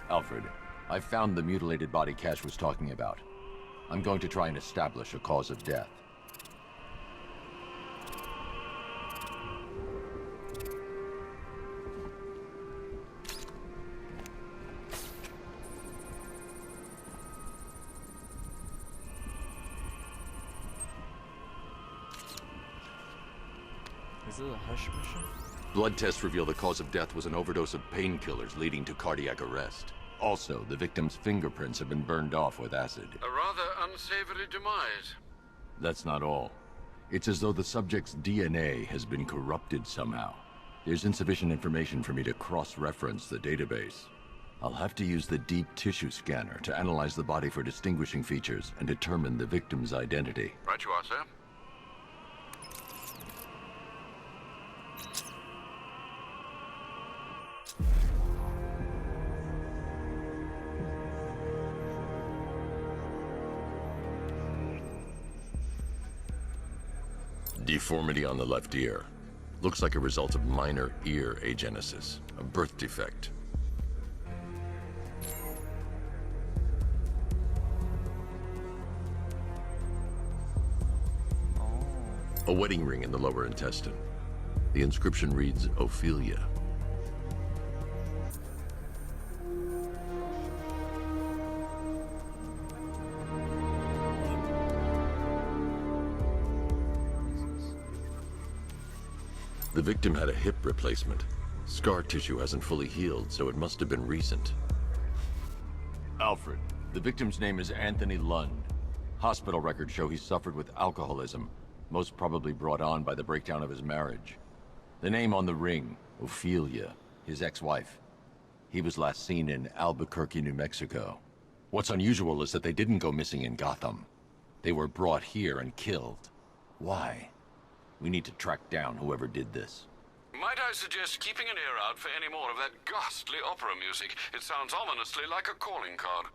Alfred, I found the mutilated body Cash was talking about. I'm going to try and establish a cause of death. Is it a hush mission? Blood tests reveal the cause of death was an overdose of painkillers leading to cardiac arrest. Also, the victim's fingerprints have been burned off with acid. A rather unsavory demise. That's not all. It's as though the subject's DNA has been corrupted somehow. There's insufficient information for me to cross-reference the database. I'll have to use the deep tissue scanner to analyze the body for distinguishing features and determine the victim's identity. Right you are, sir. Deformity on the left ear. Looks like a result of minor ear agenesis, a birth defect. A wedding ring in the lower intestine. The inscription reads, Ophelia. The victim had a hip replacement. Scar tissue hasn't fully healed, so it must have been recent. Alfred, the victim's name is Anthony Lund. Hospital records show he suffered with alcoholism, most probably brought on by the breakdown of his marriage. The name on the ring, Ophelia, his ex-wife. He was last seen in Albuquerque, New Mexico. What's unusual is that they didn't go missing in Gotham. They were brought here and killed. Why? We need to track down whoever did this. Might I suggest keeping an ear out for any more of that ghastly opera music? It sounds ominously like a calling card.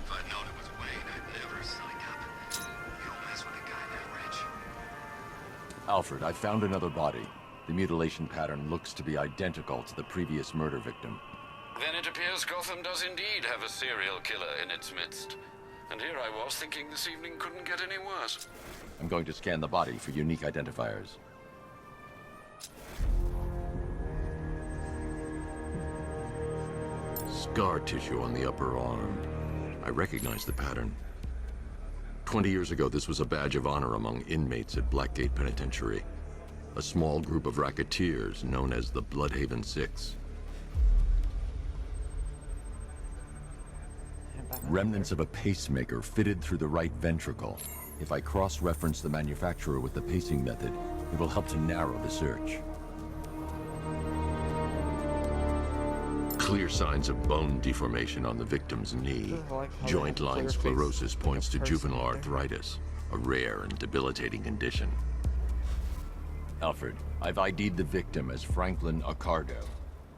If I'd known it was Wayne, I'd never signed up. You don't mess with a guy that rich. Alfred, I found another body. The mutilation pattern looks to be identical to the previous murder victim. Then it appears Gotham does indeed have a serial killer in its midst. And here I was thinking this evening couldn't get any worse. I'm going to scan the body for unique identifiers. Scar tissue on the upper arm. I recognize the pattern. 20 years ago, this was a badge of honor among inmates at Blackgate Penitentiary. A small group of racketeers known as the Bloodhaven Six. Remnants of a pacemaker fitted through the right ventricle. If I cross-reference the manufacturer with the pacing method, it will help to narrow the search. Clear signs of bone deformation on the victim's knee. Joint line sclerosis points to juvenile arthritis, a rare and debilitating condition. Alfred, I've ID'd the victim as Franklin Accardo.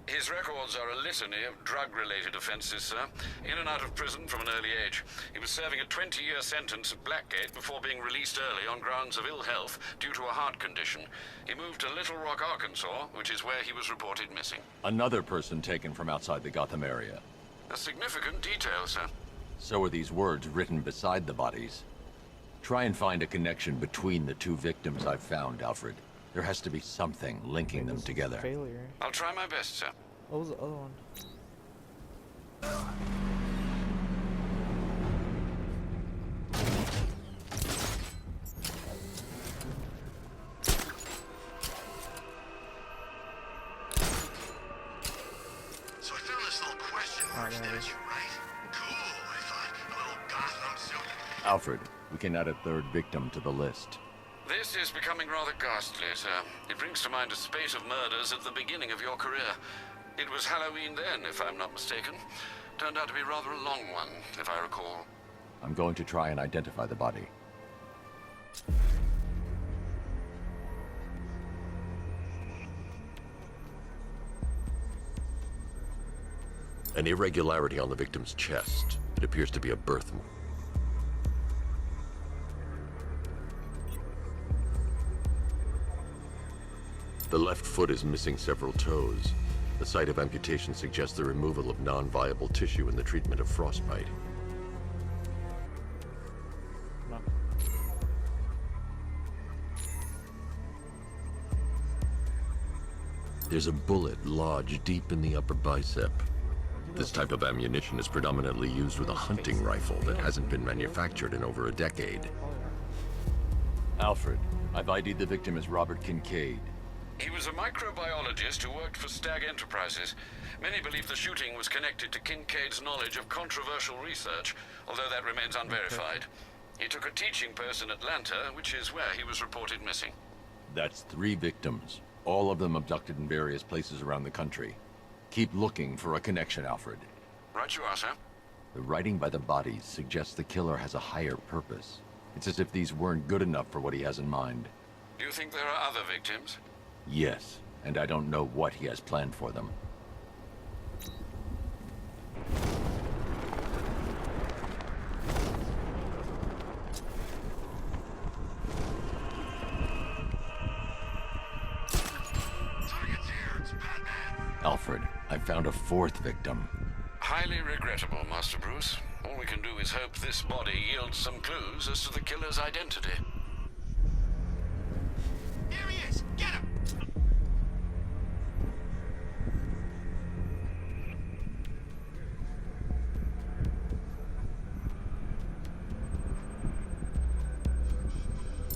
His records are a litany of drug-related offenses, sir. In and out of prison from an early age. He was serving a 20-year sentence at Blackgate before being released early on grounds of ill health due to a heart condition. He moved to Little Rock, Arkansas, which is where he was reported missing. Another person taken from outside the Gotham area. A significant detail, sir. So are these words written beside the bodies. Try and find a connection between the two victims I've found, Alfred. There has to be something linking them together. Failure. I'll try my best, sir. What was the other one? So I found this little question mark statue, right? Cool, I thought. A little Gotham suit. Alfred, we can add a third victim to the list. This is becoming rather ghastly, sir. It brings to mind a spate of murders at the beginning of your career. It was Halloween then, if I'm not mistaken. Turned out to be rather a long one, if I recall. I'm going to try and identify the body. An irregularity on the victim's chest. It appears to be a birthmark. The left foot is missing several toes. The site of amputation suggests the removal of non-viable tissue in the treatment of frostbite. No. There's a bullet lodged deep in the upper bicep. This type of ammunition is predominantly used with a hunting rifle that hasn't been manufactured in over a decade. Alfred, I've ID'd the victim as Robert Kincaid. He was a microbiologist who worked for Stag Enterprises. Many believe the shooting was connected to Kincaid's knowledge of controversial research, although that remains unverified. He took a teaching post in Atlanta, which is where he was reported missing. That's 3 victims, all of them abducted in various places around the country. Keep looking for a connection, Alfred. Right you are, sir. The writing by the bodies suggests the killer has a higher purpose. It's as if these weren't good enough for what he has in mind. Do you think there are other victims? Yes, and I don't know what he has planned for them. Target's here. It's Batman. Alfred, I found a 4th victim. Highly regrettable, Master Bruce. All we can do is hope this body yields some clues as to the killer's identity. Here he is. Get him.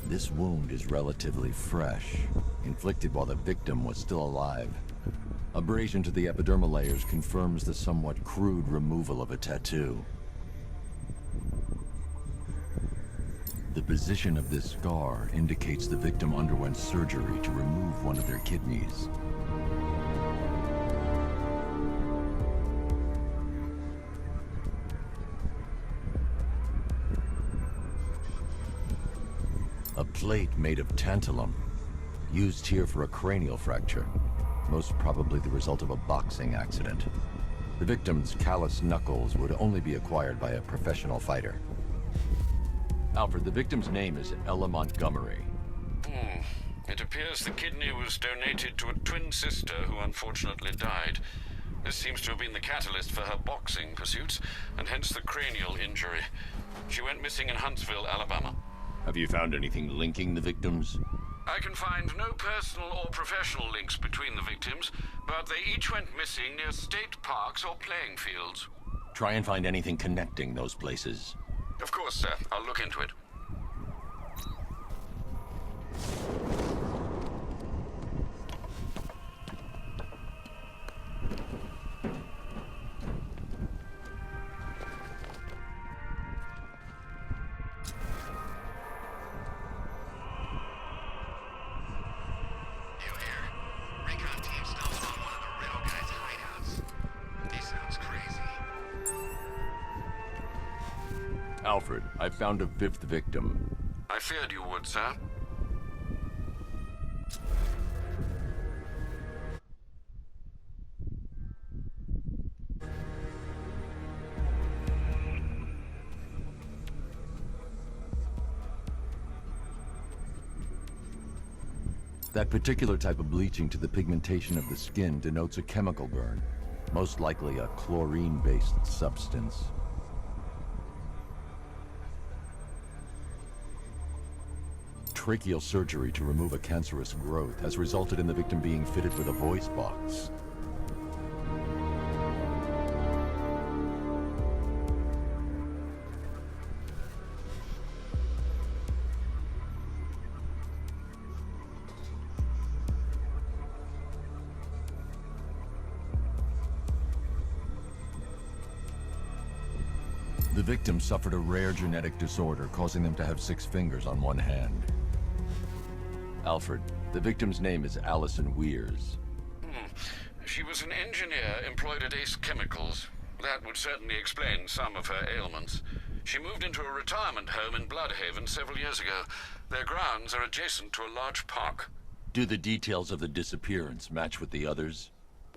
This wound is relatively fresh, inflicted while the victim was still alive. Abrasion to the epidermal layers confirms the somewhat crude removal of a tattoo. The position of this scar indicates the victim underwent surgery to remove one of their kidneys. A plate made of tantalum, used here for a cranial fracture, most probably the result of a boxing accident. The victim's calloused knuckles would only be acquired by a professional fighter. Alfred, the victim's name is Ella Montgomery. It appears the kidney was donated to a twin sister who unfortunately died. This seems to have been the catalyst for her boxing pursuits, and hence the cranial injury. She went missing in Huntsville, Alabama. Have you found anything linking the victims? I can find no personal or professional links between the victims, but they each went missing near state parks or playing fields. Try and find anything connecting those places. Of course, sir. I'll look into it. You hear? Recon team stumbled on one of the Riddle guy's hideouts. He sounds crazy. Alfred, I found a 5th victim. I feared you would, sir. That particular type of bleaching to the pigmentation of the skin denotes a chemical burn, most likely a chlorine-based substance. Tracheal surgery to remove a cancerous growth has resulted in the victim being fitted with a voice box. The victim suffered a rare genetic disorder, causing them to have 6 fingers on one hand. Alfred, the victim's name is Allison Weirs. She was an engineer employed at Ace Chemicals. That would certainly explain some of her ailments. She moved into a retirement home in Bloodhaven several years ago. Their grounds are adjacent to a large park. Do the details of the disappearance match with the others?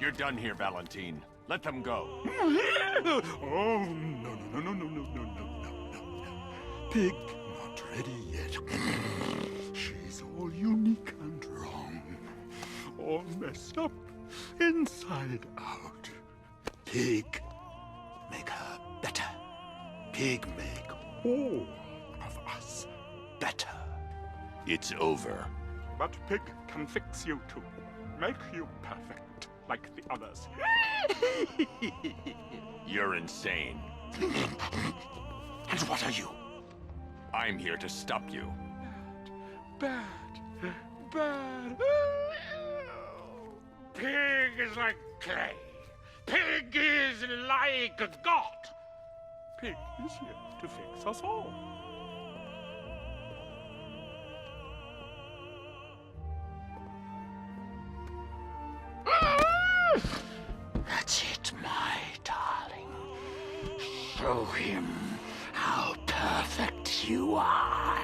You're done here, Valentin. Let them go. Oh, no, no, no, no, no, no, no, no, no, no. Pig, not ready yet. She's all unique and wrong. All messed up, inside out. Pig, make her better. Pig, make all of us better. It's over. But Pig can fix you too. Make you perfect, like the others. You're insane. And what are you? I'm here to stop you. Bad. Bad. Pig is like clay. Pig is like a god. Pig is here to fix us all. That's it, my darling. Show him how perfect you are.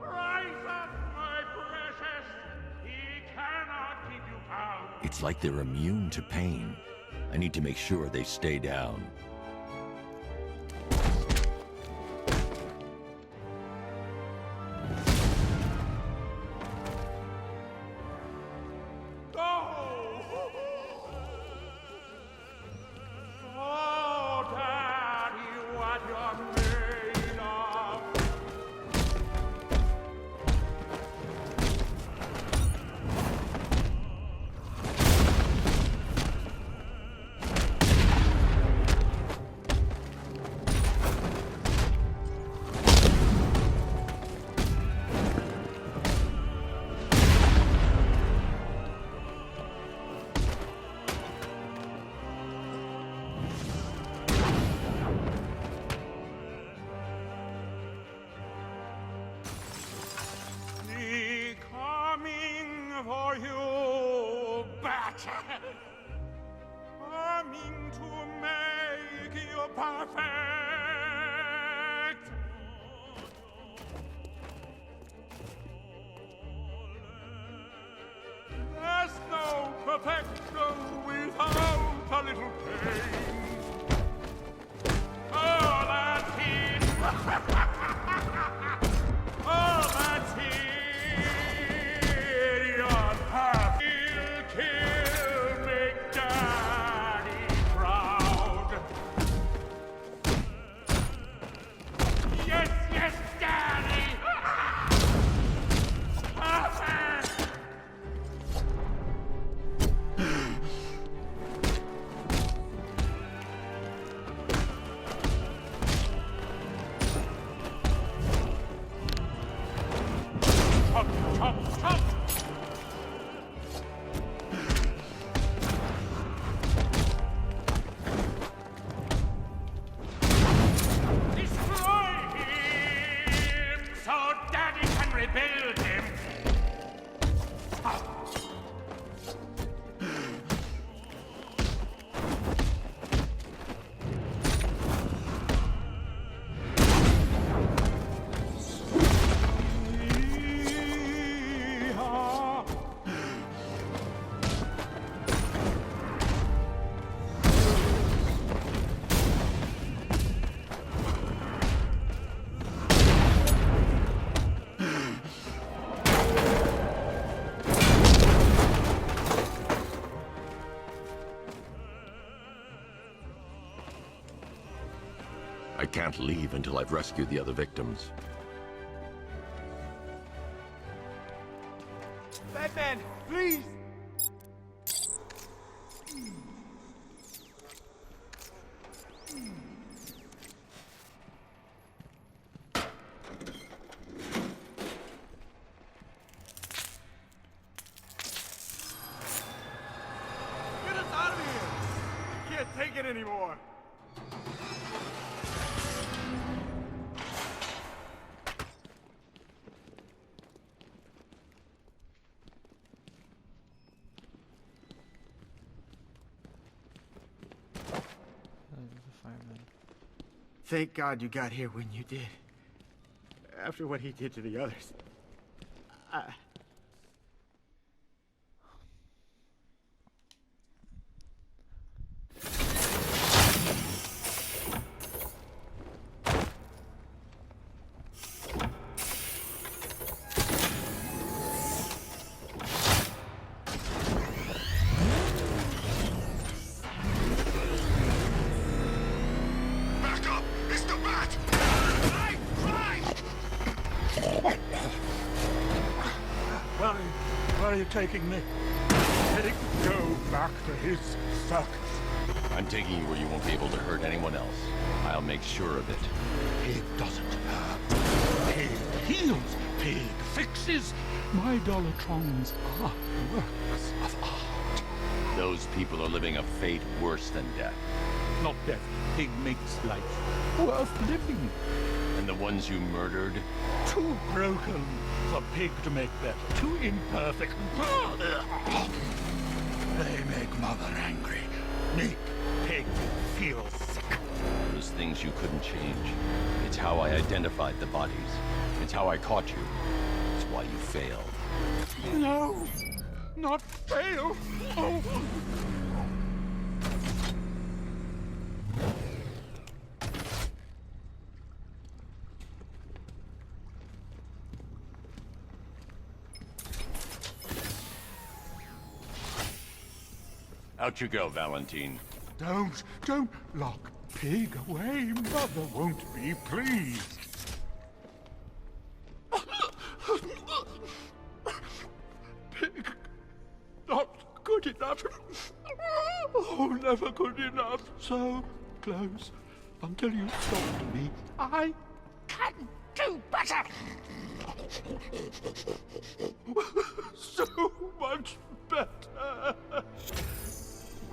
Rise up, my precious. He cannot keep you bound. It's like they're immune to pain. I need to make sure they stay down. Oh, Daddy, what you're made of. Me coming for you, bat. Coming to make you perfect. There's no perfection without a little pain. Oh, that's it. Oh, that's it. You're perfect. Kill, make Daddy proud. Yes, yes, Daddy. Perfect. Chop, chop, chop. Destroy him so Daddy can rebuild him. Yeehaw. I can't leave until I've rescued the other victims. Batman, please! Get us out of here! Can't take it anymore! The fireman. Thank God you got here when you did. After what he did to the others. Back up! It's the bat! Where are you taking me? Let it go back to his circus. I'm taking you where you won't be able to hurt anyone else. I'll make sure of it. Pig doesn't hurt. Pig heals. Pig fixes. My Dollartrons are works of art. Those people are living a fate worse than death. Not death. Pig makes life worth living. And the ones you murdered? Too broken for Pig to make better. Too imperfect. They make Mother angry. Make Pig feel sick. Those things you couldn't change. It's how I identified the bodies. It's how I caught you. It's why you failed. No, not fail. Oh. Out you go, Valentin. Don't lock Pig away. Mother won't be pleased. Pig, not good enough. Oh, never good enough. So close. Until you stopped me, I can do better.